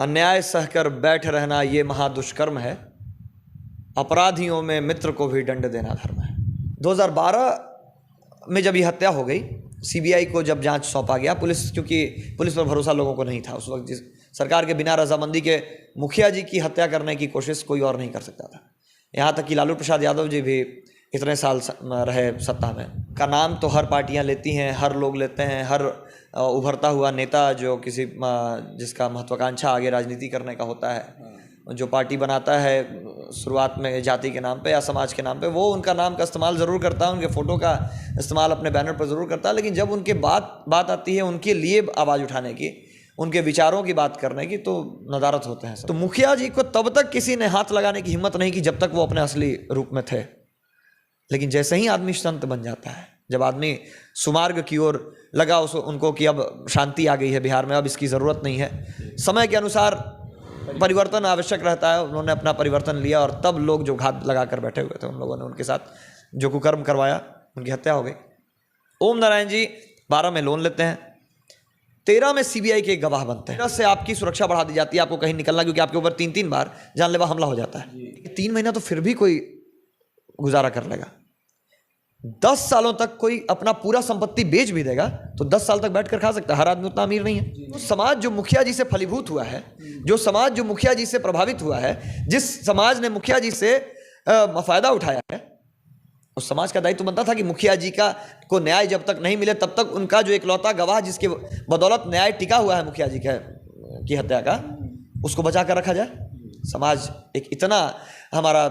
अन्याय सहकर बैठ रहना ये महादुष्कर्म है, अपराधियों में मित्र को भी दंड देना धर्म है। 2012 में जब ये हत्या हो गई, सीबीआई को जब जांच सौंपा गया, क्योंकि पुलिस पर भरोसा लोगों को नहीं था उस वक्त। जिस सरकार के बिना रजामंदी के मुखिया जी की हत्या करने की कोशिश कोई और नहीं कर सकता था। यहाँ तक कि लालू प्रसाद यादव जी भी इतने साल रहे सत्ता में, का नाम तो हर पार्टियां लेती हैं, हर लोग लेते हैं, हर उभरता हुआ नेता जो किसी जिसका महत्वाकांक्षा आगे राजनीति करने का होता है, जो पार्टी बनाता है शुरुआत में जाति के नाम पे या समाज के नाम पे, वो उनका नाम का इस्तेमाल ज़रूर करता है, उनके फ़ोटो का इस्तेमाल अपने बैनर पर ज़रूर करता है, लेकिन जब उनके बात आती है उनके लिए आवाज़ उठाने की, उनके विचारों की बात करने की, तो नदारत होते हैं। तो मुखिया जी को तब तक किसी ने हाथ लगाने की हिम्मत नहीं की जब तक वो अपने असली रूप में थे। लेकिन जैसे ही आदमी संत बन जाता है, जब आदमी सुमार्ग की ओर लगा उनको कि अब शांति आ गई है बिहार में, अब इसकी ज़रूरत नहीं है, समय के अनुसार परिवर्तन आवश्यक रहता है, उन्होंने अपना परिवर्तन लिया और तब लोग जो घात लगा कर बैठे हुए थे उन लोगों ने उनके साथ जो कुकर्म करवाया, उनकी हत्या हो गई। ओम नारायण जी 12 में लोन लेते हैं, 13 में सीबीआई के गवाह बनते हैं। 13 से आपकी सुरक्षा बढ़ा दी जाती है, आपको कहीं निकलना, क्योंकि आपके ऊपर 3-3 बार जानलेवा हमला हो जाता है। 3 महीना तो फिर भी कोई गुजारा कर लेगा, 10 सालों तक कोई अपना पूरा संपत्ति बेच भी देगा तो 10 साल तक बैठ कर खा सकता है। हर आदमी उतना अमीर नहीं है। तो समाज जो मुखिया जी से फलीभूत हुआ है, जो समाज जो मुखिया जी से प्रभावित हुआ है, जिस समाज ने मुखिया जी से फायदा उठाया है, उस समाज का दायित्व बनता था कि मुखिया जी को न्याय जब तक नहीं मिले तब तक उनका जो इकलौता गवाह जिसके बदौलत न्याय टिका हुआ है मुखिया जी की हत्या का, उसको बचा कर रखा जाए। समाज एक इतना हमारा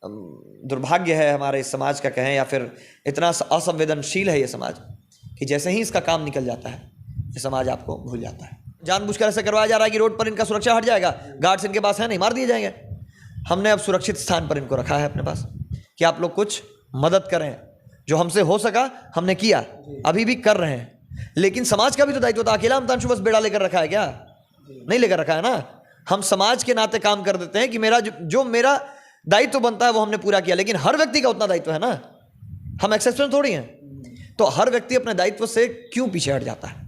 दुर्भाग्य है हमारे इस समाज का कहें, या फिर इतना असंवेदनशील है ये समाज कि जैसे ही इसका काम निकल जाता है ये समाज आपको भूल जाता है। जानबूझकर ऐसे करवाया जा रहा है कि रोड पर इनका सुरक्षा हट जाएगा, गार्ड्स इनके पास है नहीं, मार दिए जाएंगे। हमने अब सुरक्षित स्थान पर इनको रखा है अपने पास कि आप लोग कुछ मदद करें, जो हमसे हो सका हमने किया, अभी भी कर रहे हैं। लेकिन समाज का भी तो दायित्व था। अकेला अमितांशु बस बेड़ा लेकर रखा है क्या? नहीं लेकर रखा है ना। हम समाज के नाते काम कर देते हैं कि मेरा जो मेरा दायित्व बनता है वो हमने पूरा किया, लेकिन हर व्यक्ति का उतना दायित्व है ना, हम एक्सेप्शन थोड़ी हैं। तो हर व्यक्ति अपने दायित्व से क्यों पीछे हट जाता है?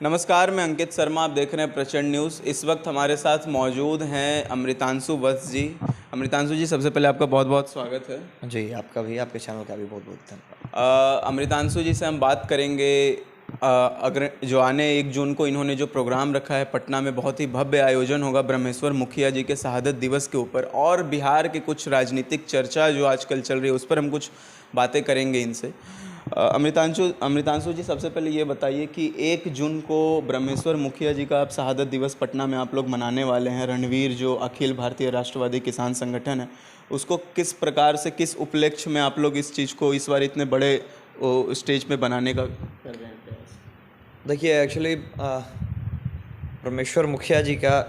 नमस्कार, मैं अंकित शर्मा, आप देख रहे हैं प्रचंड न्यूज़। इस वक्त हमारे साथ मौजूद हैं अमृतांशु वत्स जी। अमृतांशु जी, सबसे पहले आपका बहुत बहुत स्वागत है। जी, आपका भी, आपके चैनल का भी बहुत बहुत धन्यवाद। अमृतांशु जी से हम बात करेंगे अगर जो आने 1 जून को इन्होंने जो प्रोग्राम रखा है पटना में, बहुत ही भव्य आयोजन होगा ब्रह्मेश्वर मुखिया जी के शहादत दिवस के ऊपर, और बिहार के कुछ राजनीतिक चर्चा जो आजकल चल रही है उस पर हम कुछ बातें करेंगे इनसे। अमृतांशु जी, सबसे पहले ये बताइए कि 1 जून को ब्रह्मेश्वर मुखिया जी का आप शहादत दिवस पटना में आप लोग मनाने वाले हैं। रणवीर जो अखिल भारतीय राष्ट्रवादी किसान संगठन है, उसको किस प्रकार से, किस उपलक्ष्य में आप लोग इस चीज़ को इस बार इतने बड़े स्टेज पे बनाने का कर रहे हैं प्रयास? देखिए, एक्चुअली ब्रह्मेश्वर मुखिया जी का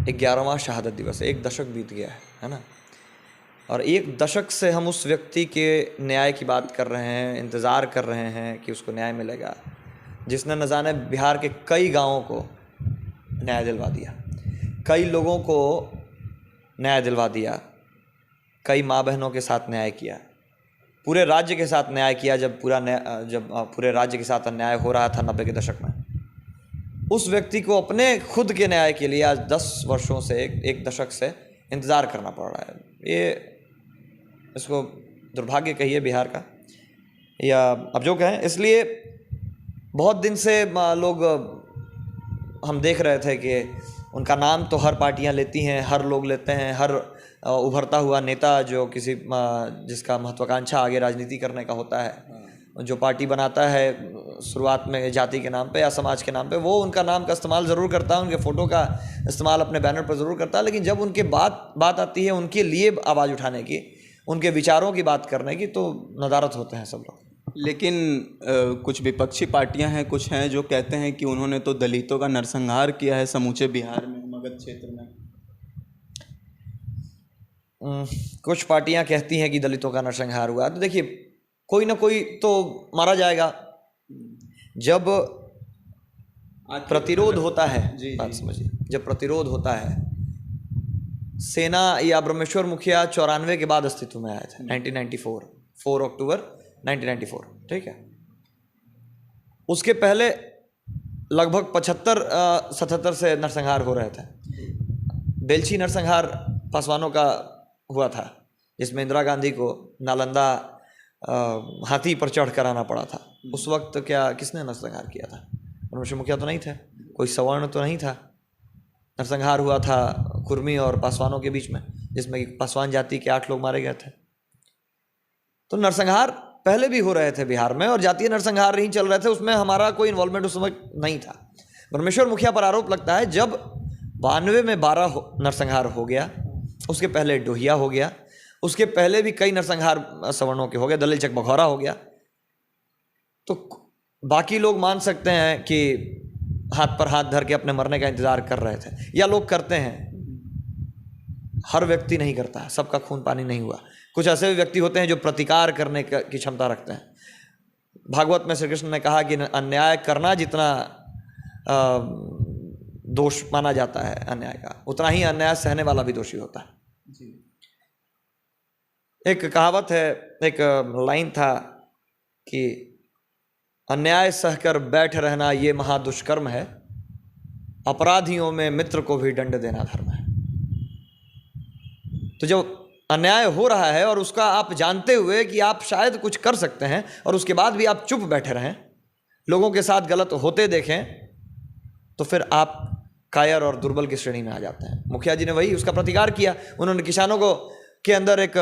11वां शहादत दिवस है। 1 दशक बीत गया है ना। और 1 दशक से हम उस व्यक्ति के न्याय की बात कर रहे हैं, इंतज़ार कर रहे हैं कि उसको न्याय मिलेगा, जिसने न जाने बिहार के कई गांवों को न्याय दिलवा दिया, कई लोगों को न्याय दिलवा दिया, कई माँ बहनों के साथ न्याय किया, पूरे राज्य के साथ न्याय किया। जब पूरे राज्य के साथ अन्याय हो रहा था 90 के दशक में, उस व्यक्ति को अपने खुद के न्याय के लिए आज 10 वर्षों से, 1 दशक से इंतज़ार करना पड़ रहा है। ये इसको दुर्भाग्य कहिए बिहार का, या अब जो कहें। इसलिए बहुत दिन से लोग, हम देख रहे थे कि उनका नाम तो हर पार्टियां लेती हैं, हर लोग लेते हैं, हर उभरता हुआ नेता जो किसी जिसका महत्वाकांक्षा आगे राजनीति करने का होता है, जो पार्टी बनाता है शुरुआत में जाति के नाम पे या समाज के नाम पे, वो उनका नाम का इस्तेमाल ज़रूर करता है, उनके फ़ोटो का इस्तेमाल अपने बैनर पर ज़रूर करता है, लेकिन जब उनके बात आती है उनके लिए आवाज़ उठाने की, उनके विचारों की बात करने की, तो नदारत होते हैं सब लोग। लेकिन कुछ विपक्षी पार्टियां हैं, कुछ हैं जो कहते हैं कि उन्होंने तो दलितों का नरसंहार किया है समूचे बिहार में, मगध क्षेत्र में। कुछ पार्टियां कहती हैं कि दलितों का नरसंहार हुआ। तो देखिए, कोई ना कोई तो मारा जाएगा। जब प्रतिरोध होता है, बात समझिए, जब प्रतिरोध होता है, सेना या ब्रह्मेश्वर मुखिया 94 के बाद अस्तित्व में आए थे। 1994 4 अक्टूबर 1994, ठीक है। उसके पहले लगभग 75-77 से नरसंहार हो रहे थे। बेलछी नरसंहार पासवानों का हुआ था, जिसमें इंदिरा गांधी को नालंदा हाथी पर चढ़ कर आना पड़ा था। उस वक्त क्या किसने नरसंहार किया था? ब्रह्मेश्वर मुखिया तो नहीं थे, कोई सवर्ण तो नहीं था। नरसंहार हुआ था कुर्मी और पासवानों के बीच में, जिसमें पासवान जाति के 8 लोग मारे गए थे। तो नरसंहार पहले भी हो रहे थे बिहार में, और जातीय नरसंहार नहीं चल रहे थे, उसमें हमारा कोई इन्वॉल्वमेंट उस समय नहीं था। ब्रह्मेश्वर मुखिया पर आरोप लगता है जब 92 में 12 नरसंहार हो गया, उसके पहले डोहिया हो गया, उसके पहले भी कई नरसंहार सवर्णों के हो गए, दलील चक बघौरा हो गया। तो बाकी लोग मान सकते हैं कि हाथ पर हाथ धर के अपने मरने का इंतजार कर रहे थे, या लोग करते हैं। हर व्यक्ति नहीं करता है, सबका खून पानी नहीं हुआ। कुछ ऐसे भी व्यक्ति होते हैं जो प्रतिकार करने की क्षमता रखते हैं। भागवत में श्री कृष्ण ने कहा कि अन्याय करना जितना दोष माना जाता है अन्याय का, उतना ही अन्याय सहने वाला भी दोषी होता है जी। एक कहावत है, एक लाइन था कि अन्याय सहकर बैठ रहना ये महादुष्कर्म है, अपराधियों में मित्र को भी दंड देना धर्म है। तो जब अन्याय हो रहा है और उसका आप जानते हुए कि आप शायद कुछ कर सकते हैं, और उसके बाद भी आप चुप बैठे रहें, लोगों के साथ गलत होते देखें, तो फिर आप कायर और दुर्बल की श्रेणी में आ जाते हैं। मुखिया जी ने वही उसका प्रतिकार किया। उन्होंने किसानों को के अंदर एक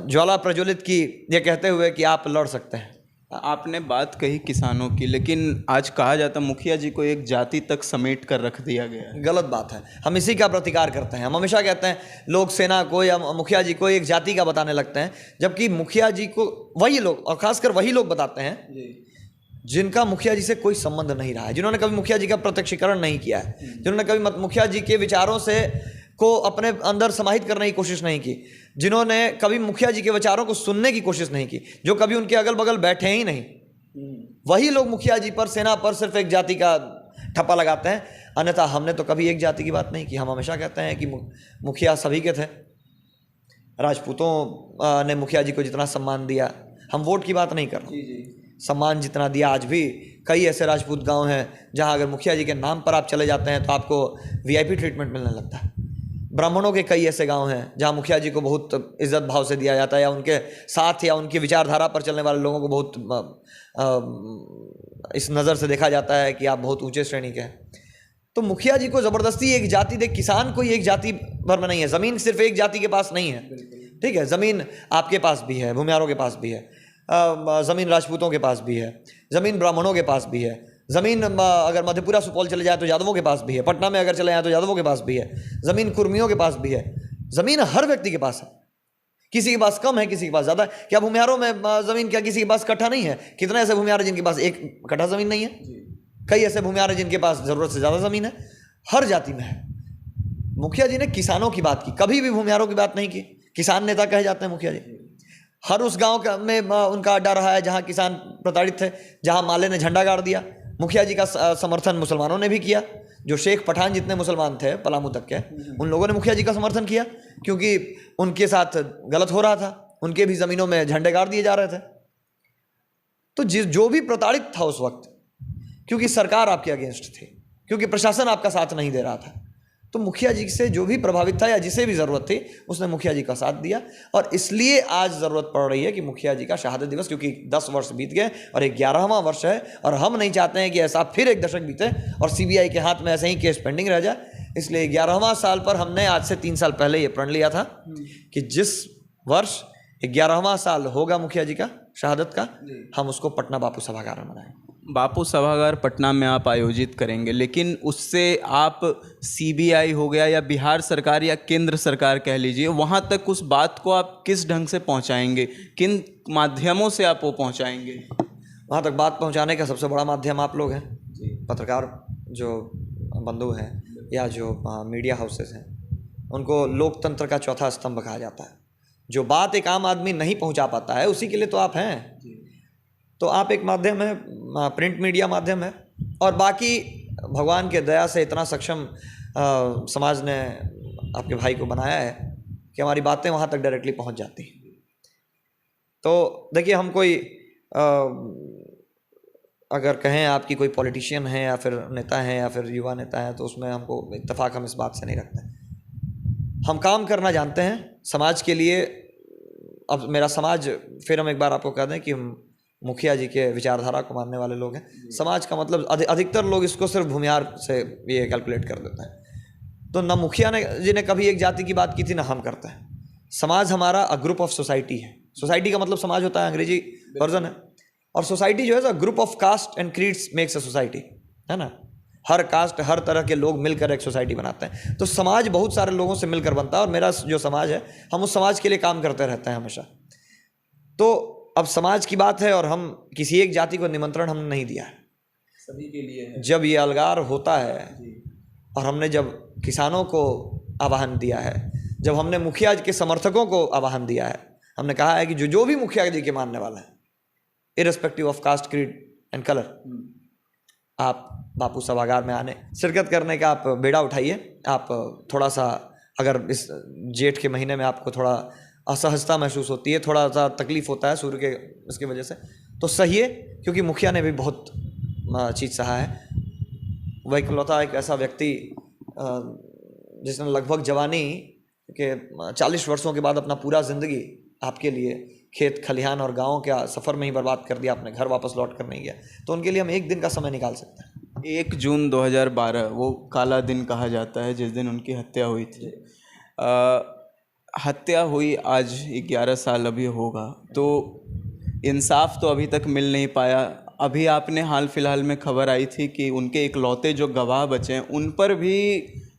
ज्वाला प्रज्वलित की, ये कहते हुए कि आप लड़ सकते हैं। आपने बात कही किसानों की, लेकिन आज कहा जाता मुखिया जी को एक जाति तक समेट कर रख दिया गया है। गलत बात है। हम इसी का प्रतिकार करते हैं। हम हमेशा कहते हैं लोग सेना को या मुखिया जी को एक जाति का बताने लगते हैं, जबकि मुखिया जी को वही लोग, और खासकर वही लोग बताते हैं जिनका मुखिया जी से कोई संबंध नहीं रहा है, जिन्होंने कभी मुखिया जी का प्रत्यक्षीकरण नहीं किया है, जिन्होंने कभी मुखिया जी के विचारों से को अपने अंदर समाहित करने की कोशिश नहीं की, जिन्होंने कभी मुखिया जी के विचारों को सुनने की कोशिश नहीं की, जो कभी उनके अगल बगल बैठे ही नहीं, वही लोग मुखिया जी पर, सेना पर सिर्फ एक जाति का ठप्पा लगाते हैं। अन्यथा हमने तो कभी एक जाति की बात नहीं की। हम हमेशा कहते हैं कि मुखिया सभी के थे। राजपूतों ने मुखिया जी को जितना सम्मान दिया, हम वोट की बात नहीं कर रहे, सम्मान जितना दिया, आज भी कई ऐसे राजपूत गांव हैं जहां अगर मुखिया जी के नाम पर आप चले जाते हैं तो आपको वीआईपी ट्रीटमेंट मिलने लगता है। ब्राह्मणों के कई ऐसे गांव हैं जहां मुखिया जी को बहुत इज्जत भाव से दिया जाता है, या उनके साथ या उनकी विचारधारा पर चलने वाले लोगों को बहुत इस नज़र से देखा जाता है कि आप बहुत ऊंचे श्रेणी के हैं। तो मुखिया जी को ज़बरदस्ती एक जाति दे, किसान कोई एक जाति भर में नहीं है, ज़मीन सिर्फ एक जाति के पास नहीं है, ठीक है। ज़मीन आपके पास भी है, भूमियारों के पास भी है, ज़मीन राजपूतों के पास भी है, ज़मीन ब्राह्मणों के पास भी है, ज़मीन अगर मधेपुरा सुपौल चले जाए तो यादवों के पास भी है, पटना में अगर चले जाए तो यादवों के पास भी है, ज़मीन कुर्मियों के पास भी है। ज़मीन हर व्यक्ति के पास है, किसी के पास कम है, किसी के पास ज़्यादा है। क्या भूमियारों में ज़मीन क्या किसी के पास कट्ठा नहीं है? कितने ऐसे भूमियार हैं जिनके पास एक कट्ठा ज़मीन नहीं है? कई ऐसे भूमियार हैं जिनके पास ज़रूरत से ज़्यादा ज़मीन है। हर जाति में है। मुखिया जी ने किसानों की बात की, कभी भी भूमियारों की बात नहीं की। किसान नेता कहे जाते हैं मुखिया जी। हर उस गांव में उनका अड्डा रहा है जहां किसान प्रताड़ित थे, जहां माले ने झंडा गाड़ दिया। मुखिया जी का समर्थन मुसलमानों ने भी किया। जो शेख पठान जितने मुसलमान थे पलामू तक के, उन लोगों ने मुखिया जी का समर्थन किया, क्योंकि उनके साथ गलत हो रहा था, उनके भी ज़मीनों में झंडे गाड़ दिए जा रहे थे। तो जो भी प्रताड़ित था उस वक्त, क्योंकि सरकार आपके अगेंस्ट थी, क्योंकि प्रशासन आपका साथ नहीं दे रहा था, तो मुखिया जी से जो भी प्रभावित था या जिसे भी ज़रूरत थी उसने मुखिया जी का साथ दिया। और इसलिए आज ज़रूरत पड़ रही है कि मुखिया जी का शहादत दिवस, क्योंकि 10 वर्ष बीत गए और 11वां वर्ष है, और हम नहीं चाहते हैं कि ऐसा फिर एक दशक बीते और सीबीआई के हाथ में ऐसे ही केस पेंडिंग रह जाए। इसलिए 11वां साल पर हमने आज से 3 साल पहले ये प्रण लिया था कि जिस वर्ष 11वां साल होगा मुखिया जी का शहादत का, हम उसको पटना बापू सभागार में मनाएंगे। बापू सभागार पटना में आप आयोजित करेंगे, लेकिन उससे आप सीबीआई हो गया या बिहार सरकार या केंद्र सरकार कह लीजिए, वहाँ तक उस बात को आप किस ढंग से पहुँचाएंगे? किन माध्यमों से आप वो पहुँचाएंगे? वहाँ तक बात पहुँचाने का सबसे बड़ा माध्यम आप लोग हैं, पत्रकार जो बंधु हैं या जो मीडिया हाउसेस हैं, उनको लोकतंत्र का चौथा स्तंभ कहा जाता है। जो बात एक आम आदमी नहीं पहुँचा पाता है, उसी के लिए तो आप हैं। तो आप एक माध्यम है, प्रिंट मीडिया माध्यम है, और बाकी भगवान के दया से इतना सक्षम समाज ने आपके भाई को बनाया है कि हमारी बातें वहाँ तक डायरेक्टली पहुँच जाती हैं। तो देखिए, हम कोई अगर कहें आपकी कोई पॉलिटिशियन है या फिर नेता है या फिर युवा नेता है, तो उसमें हमको इत्तेफाक हम इस बात से नहीं रखते। हम काम करना जानते हैं समाज के लिए। अब मेरा समाज, फिर हम एक बार आपको कह दें कि हम मुखिया जी के विचारधारा को मानने वाले लोग हैं। समाज का मतलब अधिकतर लोग इसको सिर्फ भूमिहार से ये कैलकुलेट कर देते हैं। तो ना मुखिया जी ने कभी एक जाति की बात की थी, ना हम करते हैं। समाज हमारा अ ग्रुप ऑफ सोसाइटी है। सोसाइटी का मतलब समाज होता है, अंग्रेजी वर्जन है। और सोसाइटी जो है group of caste and creeds makes a society, है ना। हर कास्ट, हर तरह के लोग मिलकर एक सोसाइटी बनाते हैं। तो समाज बहुत सारे लोगों से मिलकर बनता है, और मेरा जो समाज है, हम उस समाज के लिए काम करते रहते हैं हमेशा। तो अब समाज की बात है, और हम किसी एक जाति को निमंत्रण हमने नहीं दिया है, सभी के लिए है। जब ये अलगार होता है, और हमने जब किसानों को आह्वान दिया है, जब हमने मुखिया जी के समर्थकों को आह्वान दिया है, हमने कहा है कि जो भी मुखिया जी के मानने वाला है, irrespective of caste, creed and colour, आप बापू सभागार में आने, शिरकत करने का आप बेड़ा उठाइए। आप थोड़ा सा, अगर इस जेठ के महीने में आपको थोड़ा असहजता महसूस होती है, थोड़ा सा तकलीफ होता है सूर्य के इसकी वजह से, तो सही है, क्योंकि मुखिया ने भी बहुत चीज़ सहा है। वह इकलौता एक ऐसा व्यक्ति जिसने लगभग जवानी के 40 वर्षों के बाद अपना पूरा ज़िंदगी आपके लिए खेत खलिहान और गाँव के सफ़र में ही बर्बाद कर दिया, अपने घर वापस लौट कर नहीं गया। तो उनके लिए हम एक दिन का समय निकाल सकते हैं। 1 जून 2012 वो काला दिन कहा जाता है, जिस दिन उनकी हत्या हुई थी। हत्या हुई आज 11 साल अभी होगा, तो इंसाफ तो अभी तक मिल नहीं पाया। अभी आपने हाल फिलहाल में खबर आई थी कि उनके इकलौते जो गवाह बचे हैं, उन पर भी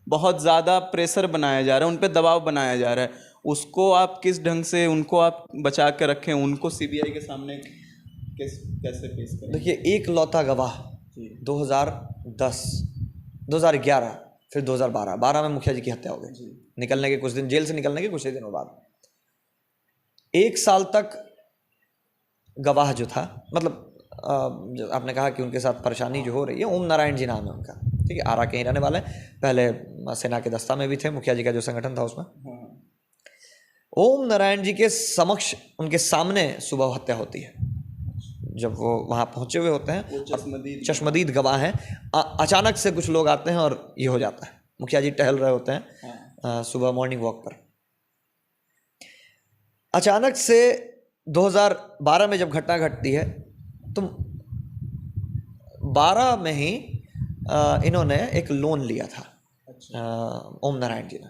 बहुत ज़्यादा प्रेशर बनाया जा रहा है, उन पर दबाव बनाया जा रहा है। उसको आप किस ढंग से उनको आप बचा कर रखें, उनको सीबीआई के सामने कैसे पेश करें? देखिए, एक लौता गवाह 2010, 2011, फिर 2012 में मुखिया जी की हत्या हो गई। निकलने के कुछ दिन, जेल से निकलने के कुछ ही दिनों बाद 1 साल तक गवाह जो था, मतलब आपने कहा कि उनके साथ परेशानी जो हो रही है, ओम नारायण जी नाम है उनका, ठीक है, आरा के ही रहने वाले, पहले सेना के दस्ता में भी थे, मुखिया जी का जो संगठन था उसमें। ओम नारायण जी के समक्ष, उनके सामने सुबह हत्या होती है। जब वो वहाँ पहुँचे हुए होते हैं, चश्मदीद गवाह हैं, अचानक से कुछ लोग आते हैं और ये हो जाता है। मुखिया जी टहल रहे होते हैं सुबह मॉर्निंग वॉक पर। अचानक से 2012 में जब घटना घटती है, तो 12 में ही इन्होंने एक लोन लिया था। ओम नारायण जी ने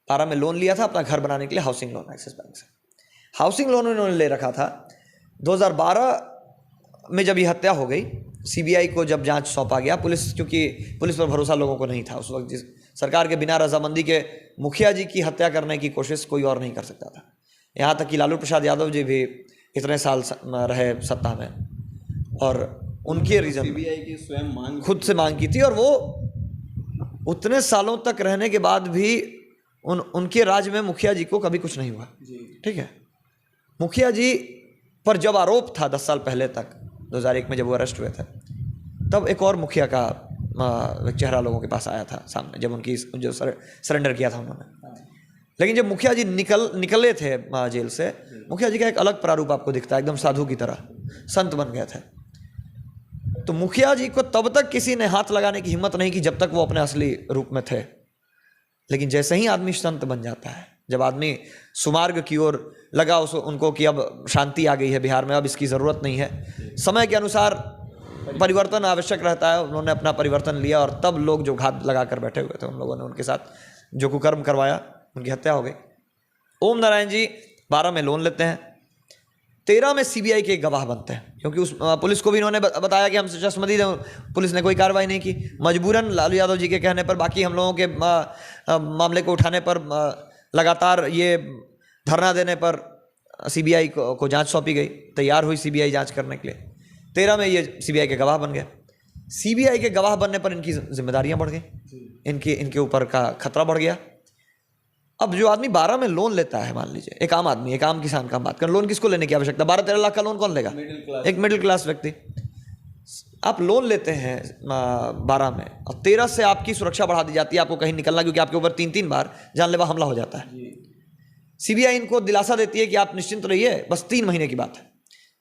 12 में लोन लिया था अपना घर बनाने के लिए, हाउसिंग लोन एक्सिस बैंक से। हाउसिंग लोन इन्होंने ले रखा था। 2012 में जब ये हत्या हो गई, सीबीआई को जब जांच सौंपा गया, पुलिस, क्योंकि पुलिस पर भरोसा लोगों को नहीं था उस वक्त, जिस सरकार के बिना रजामंदी के मुखिया जी की हत्या करने की कोशिश कोई और नहीं कर सकता था। यहाँ तक कि लालू प्रसाद यादव जी भी इतने साल रहे सत्ता में, और उनके रीजन सीबीआई की स्वयं मांग, खुद से मांग की थी, और वो उतने सालों तक रहने के बाद भी उनके राज में मुखिया जी को कभी कुछ नहीं हुआ। ठीक है, मुखिया जी पर जब आरोप था 10 साल पहले तक, 2001 में जब वो अरेस्ट हुए थे, तब एक और मुखिया का चेहरा लोगों के पास आया था सामने, जब उनकी जो सरेंडर किया था उन्होंने। लेकिन जब मुखिया जी निकले थे जेल से, मुखिया जी का एक अलग प्रारूप आपको दिखता है, एकदम साधु की तरह, संत बन गए थे। तो मुखिया जी को तब तक किसी ने हाथ लगाने की हिम्मत नहीं की जब तक वो अपने असली रूप में थे। लेकिन जैसे ही आदमी संत बन जाता है, जब आदमी सुमार्ग की ओर लगा उनको कि अब शांति आ गई है बिहार में, अब इसकी ज़रूरत नहीं है, समय के अनुसार परिवर्तन आवश्यक रहता है, उन्होंने अपना परिवर्तन लिया, और तब लोग जो घात लगा कर बैठे हुए थे, उन लोगों ने उनके साथ जो कुकर्म करवाया, उनकी हत्या हो गई। ओम नारायण जी 12 में लोन लेते हैं, 13 में सीबीआई के गवाह बनते हैं, क्योंकि उस पुलिस को भी इन्होंने बताया कि हम चश्मदीद हैं। पुलिस ने कोई कार्रवाई नहीं की, मजबूरन लालू यादव जी के कहने पर, बाकी हम लोगों के मामले को उठाने पर, लगातार ये धरना देने पर सीबीआई को जांच सौंपी गई, तैयार हुई सीबीआई जांच करने के लिए। 13 में ये सीबीआई के गवाह बन गए। सीबीआई के गवाह बनने पर इनकी जिम्मेदारियां बढ़ गई, इनके ऊपर का खतरा बढ़ गया। अब जो आदमी 12 में लोन लेता है, मान लीजिए एक आम आदमी, एक आम किसान का हम बात करें, लोन किसको लेने की आवश्यकता? 12-13 लाख का लोन कौन लेगा? एक मिडिल क्लास व्यक्ति। आप लोन लेते हैं 12 में, और 13 से आपकी सुरक्षा बढ़ा दी जाती है, आपको कहीं निकलना, क्योंकि आपके ऊपर 3-3 बार जानलेवा हमला हो जाता है। सीबीआई इनको दिलासा देती है कि आप निश्चिंत रहिए, बस 3 महीने की बात है,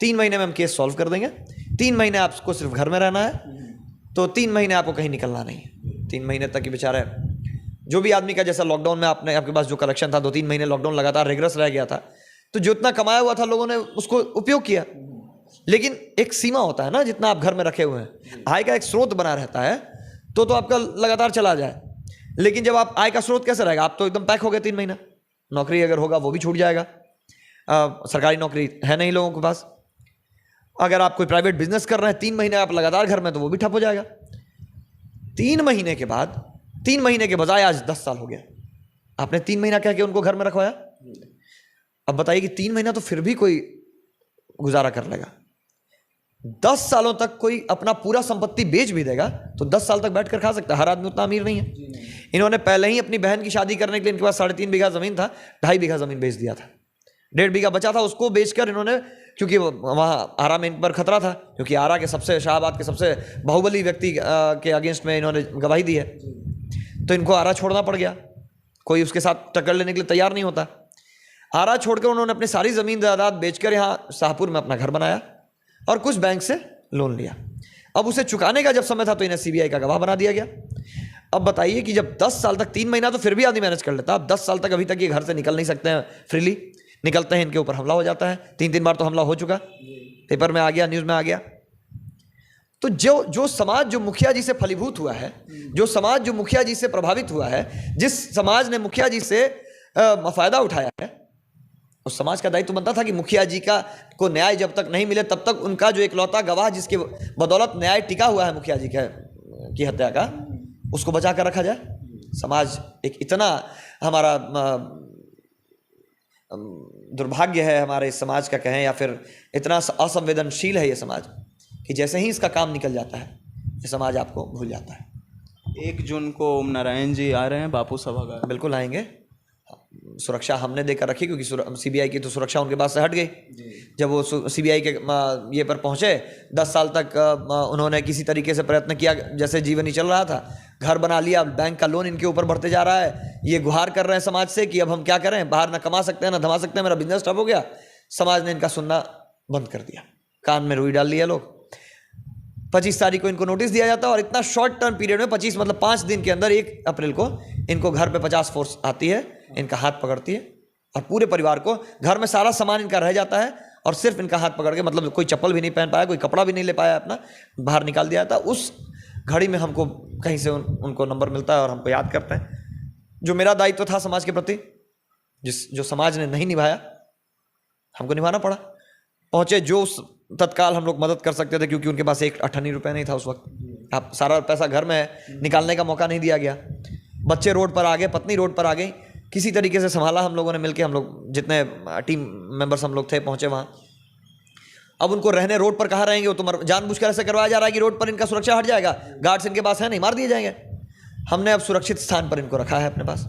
3 महीने में हम केस सॉल्व कर देंगे, 3 महीने आपको सिर्फ घर में रहना है, तो 3 महीने आपको कहीं निकलना नहीं है। 3 महीने तक की बेचारा जो भी आदमी का, जैसा लॉकडाउन में आपके पास जो कलेक्शन था, 2-3 महीने लॉकडाउन लगातार रिग्रेस रह गया था, तो जितना कमाया हुआ था लोगों ने उसको उपयोग किया, लेकिन एक सीमा होता है ना, जितना आप घर में रखे हुए हैं, आय का एक स्रोत बना रहता है तो आपका लगातार चला जाए। लेकिन जब आप आय का स्रोत कैसे रहेगा, आप तो एकदम पैक हो गए 3 महीना, नौकरी अगर होगा वो भी छूट जाएगा, सरकारी नौकरी है नहीं लोगों के पास, अगर आप कोई प्राइवेट बिजनेस कर रहे हैं 3 महीने आप लगातार घर में, तो वो भी ठप हो जाएगा। 3 महीने के बाद, 3 महीने के बजाय आज 10 साल हो गया, आपने 3 महीना कह के उनको घर में रखवाया। अब बताइए कि 3 महीना तो फिर भी कोई गुजारा कर लेगा, 10 सालों तक कोई अपना पूरा संपत्ति बेच भी देगा तो 10 साल तक बैठकर खा सकता है। हर आदमी उतना अमीर नहीं है। इन्होंने पहले ही अपनी बहन की शादी करने के लिए, इनके पास 3.5 बीघा जमीन था, 2.5 बीघा जमीन बेच दिया था, 1.5 बीघा बचा था, उसको बेचकर इन्होंने, क्योंकि वहाँ आरा में इन पर खतरा था, क्योंकि आरा के सबसे, शाहबाद के सबसे बाहुबली व्यक्ति के अगेंस्ट में इन्होंने गवाही दी है, तो इनको आरा छोड़ना पड़ गया, कोई उसके साथ टक्कर लेने के लिए तैयार नहीं होता। आरा छोड़कर उन्होंने अपनी सारी ज़मीन जायदाद बेचकर यहाँ शाहपुर में अपना घर बनाया और कुछ बैंक से लोन लिया। अब उसे चुकाने का जब समय था तो इन्हें सीबीआई का गवाह बना दिया गया। अब बताइए कि जब 10 साल तक, 3 महीना तो फिर भी आदमी मैनेज कर लेता, अब 10 साल तक अभी तक ये घर से निकल नहीं सकते हैं फ्रीली, निकलते हैं इनके ऊपर हमला हो जाता है। 3-3 बार तो हमला हो चुका, पेपर में आ गया, न्यूज़ में आ गया। तो जो समाज जो मुखिया जी से फलीभूत हुआ है, जो समाज जो मुखिया जी से प्रभावित हुआ है, जिस समाज ने मुखिया जी से फ़ायदा उठाया है, उस समाज का दायित्व बनता था कि मुखिया जी को न्याय जब तक नहीं मिले तब तक उनका जो इकलौता गवाह जिसके बदौलत न्याय टिका हुआ है मुखिया जी की हत्या का, उसको बचा कर रखा जाए। समाज एक इतना, हमारा दुर्भाग्य है हमारे समाज का कहें, या फिर इतना असंवेदनशील है ये समाज कि जैसे ही इसका काम निकल जाता है ये समाज आपको भूल जाता है। 1 जून को ओम नारायण जी आ रहे हैं बापू सभागार। बिल्कुल आएंगे, सुरक्षा हमने देकर रखी, क्योंकि सीबीआई की तो सुरक्षा उनके पास से हट गई। जब वो सीबीआई के ये पर पहुंचे, 10 साल तक उन्होंने किसी तरीके से प्रयत्न किया, जैसे जीवन ही चल रहा था, घर बना लिया, बैंक का लोन इनके ऊपर बढ़ते जा रहा है, ये गुहार कर रहे हैं समाज से कि अब हम क्या करें, बाहर ना कमा सकते हैं ना धमा सकते हैं, मेरा बिजनेस ठप हो गया। समाज ने इनका सुनना बंद कर दिया, कान में रुई डाल लिया लोग। 25 तारीख को इनको नोटिस दिया जाता है और इतना शॉर्ट टर्म पीरियड में 25 मतलब 5 दिन के अंदर 1 अप्रैल को इनको घर पे 50 फोर्स आती है, इनका हाथ पकड़ती है और पूरे परिवार को, घर में सारा सामान इनका रह जाता है और सिर्फ इनका हाथ पकड़ के, मतलब कोई चप्पल भी नहीं पहन पाया, कोई कपड़ा भी नहीं ले पाया अपना, बाहर निकाल दिया था। उस घड़ी में हमको कहीं से उनको नंबर मिलता है और हमको याद करते हैं। जो मेरा दायित्व था समाज के प्रति, जो समाज ने नहीं निभाया, हमको निभाना पड़ा। पहुंचे जो तत्काल हम लोग मदद कर सकते थे, क्योंकि उनके पास 1 अठन्नी रुपये नहीं था उस वक्त, आप सारा पैसा घर में है, निकालने का मौका नहीं दिया गया। बच्चे रोड पर आ गए, पत्नी रोड पर आ गई, किसी तरीके से संभाला हम लोगों ने मिलके, हम लोग जितने टीम मेंबर्स हम लोग थे पहुंचे वहाँ। अब उनको रहने रोड पर कहाँ रहेंगे, वो तो जानबूझकर ऐसे करवाया जा रहा है कि रोड पर इनका सुरक्षा हट जाएगा, गार्ड्स इनके पास है नहीं, मार दिए जाएंगे। हमने अब सुरक्षित स्थान पर इनको रखा है अपने पास।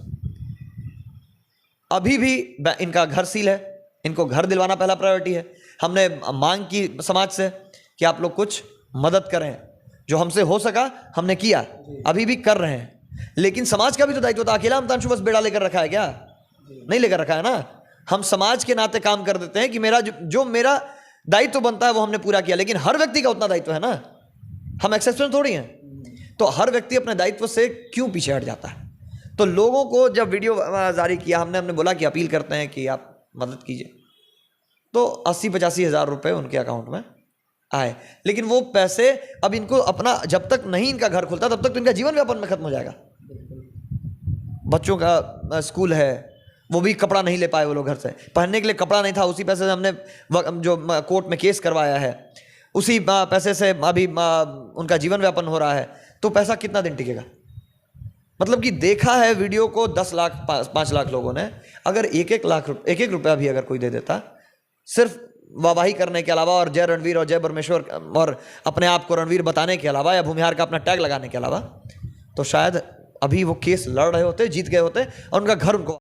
अभी भी इनका घर सील है, इनको घर दिलवाना पहला प्रायोरिटी है। हमने मांग की समाज से कि आप लोग कुछ मदद करें, जो हमसे हो सका हमने किया, अभी भी कर रहे हैं। लेकिन समाज का भी तो दायित्व था। अकेला हमतांशु बस बेड़ा लेकर रखा है क्या? नहीं लेकर रखा है ना। हम समाज के नाते काम कर देते हैं कि मेरा जो मेरा दायित्व बनता है वो हमने पूरा किया, लेकिन हर व्यक्ति का उतना दायित्व है ना, हम एक्सेप्शन थोड़ी हैं। तो हर व्यक्ति अपने दायित्व से क्यों पीछे हट जाता है? तो लोगों को जब वीडियो जारी किया, हमने बोला कि अपील करते हैं कि आप मदद कीजिए, तो 80-85 हज़ार रुपये उनके अकाउंट में आए। लेकिन वो पैसे अब इनको अपना, जब तक नहीं इनका घर खुलता तब तक तो इनका जीवन व्यापन में खत्म हो जाएगा। बच्चों का स्कूल है, वो भी कपड़ा नहीं ले पाए वो लोग, घर से पहनने के लिए कपड़ा नहीं था, उसी पैसे से हमने जो कोर्ट में केस करवाया है, उसी पैसे से अभी उनका जीवन व्यापन हो रहा है। तो पैसा कितना दिन टिकेगा? मतलब कि देखा है वीडियो को 10 लाख 5 लाख लोगों ने, अगर 1-1 लाख एक रुपया भी अगर कोई दे देता, सिर्फ वाहवाही करने के अलावा और जय रणवीर और जय परमेश्वर और अपने आप को रणवीर बताने के अलावा या भूमिहार का अपना टैग लगाने के अलावा, तो शायद अभी वो केस लड़ रहे होते, जीत गए होते और उनका घर उनको